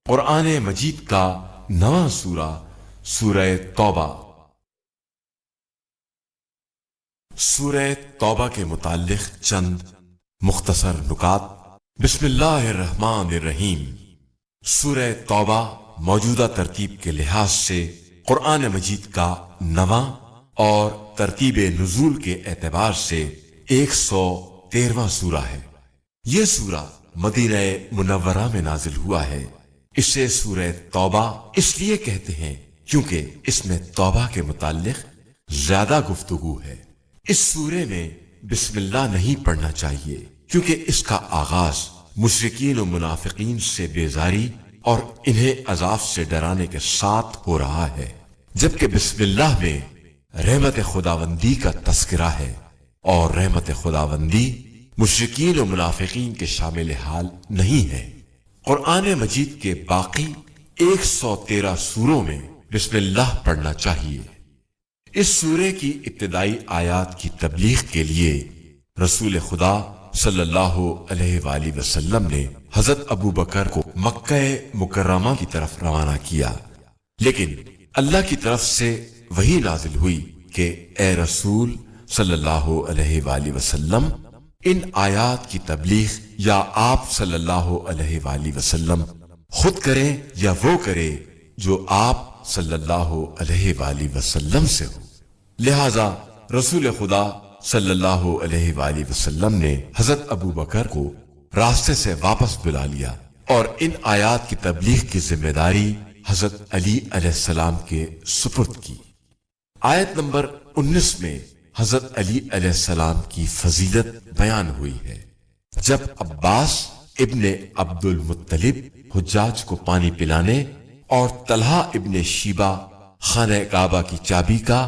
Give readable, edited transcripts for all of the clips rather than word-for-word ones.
قرآن مجید کا نواں سورہ سورہ توبہ۔ سورہ توبہ کے متعلق چند مختصر نکات۔ بسم اللہ الرحمن الرحیم۔ سورہ توبہ موجودہ ترتیب کے لحاظ سے قرآن مجید کا نواں اور ترتیب نزول کے اعتبار سے 113واں سورہ ہے۔ یہ سورہ مدینہ منورہ میں نازل ہوا ہے۔ اسے سورہ توبہ اس لیے کہتے ہیں کیونکہ اس میں توبہ کے متعلق زیادہ گفتگو ہے۔ اس سورے میں بسم اللہ نہیں پڑھنا چاہیے کیونکہ اس کا آغاز مشرکین و منافقین سے بیزاری اور انہیں عذاب سے ڈرانے کے ساتھ ہو رہا ہے، جبکہ بسم اللہ میں رحمت خداوندی کا تذکرہ ہے، اور رحمت خداوندی مشرکین و منافقین کے شامل حال نہیں ہے۔ قرآن مجید کے باقی 113 سوروں میں بسم اللہ پڑھنا چاہیے۔ اس سورے کی ابتدائی آیات کی تبلیغ کے لیے رسول خدا صلی اللہ علیہ وآلہ وسلم نے حضرت ابو بکر کو مکہ مکرمہ کی طرف روانہ کیا، لیکن اللہ کی طرف سے وحی نازل ہوئی کہ اے رسول صلی اللہ علیہ وآلہ وسلم، ان آیات کی تبلیغ یا آپ صلی اللہ علیہ وآلہ وسلم خود کریں یا وہ کرے جو آپ صلی اللہ علیہ وآلہ وسلم سے ہو۔ لہذا رسول خدا صلی اللہ علیہ وآلہ وسلم نے حضرت ابو بکر کو راستے سے واپس بلا لیا اور ان آیات کی تبلیغ کی ذمہ داری حضرت علی علیہ السلام کے سپرد کی۔ آیت نمبر 19 میں حضرت علی علیہ السلام کی فضیلت بیان ہوئی ہے۔ جب عباس ابن عبد المطلب حجاج کو پانی پلانے اور طلحہ ابن شیبہ خانہ کعبہ کی چابی کا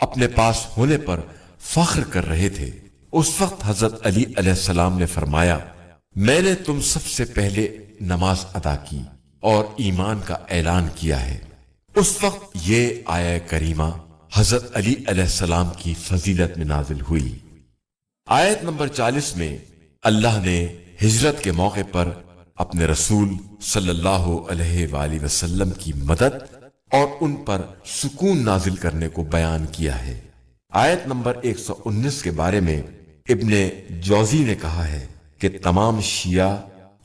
اپنے پاس ہونے پر فخر کر رہے تھے، اس وقت حضرت علی علیہ السلام نے فرمایا، میں نے تم سب سے پہلے نماز ادا کی اور ایمان کا اعلان کیا ہے۔ اس وقت یہ آیہ کریمہ حضرت علی علیہ السلام کی فضیلت میں نازل ہوئی۔ آیت نمبر 40 میں اللہ نے ہجرت کے موقع پر اپنے رسول صلی اللہ علیہ وآلہ وسلم کی مدد اور ان پر سکون نازل کرنے کو بیان کیا ہے۔ آیت نمبر 119 کے بارے میں ابن جوزی نے کہا ہے کہ تمام شیعہ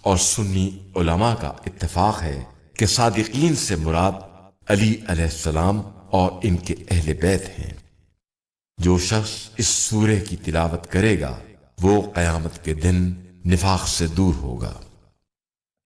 اور سنی علماء کا اتفاق ہے کہ صادقین سے مراد علی علیہ السلام اور ان کے اہل بیت ہیں۔ جو شخص اس سورے کی تلاوت کرے گا وہ قیامت کے دن نفاق سے دور ہوگا۔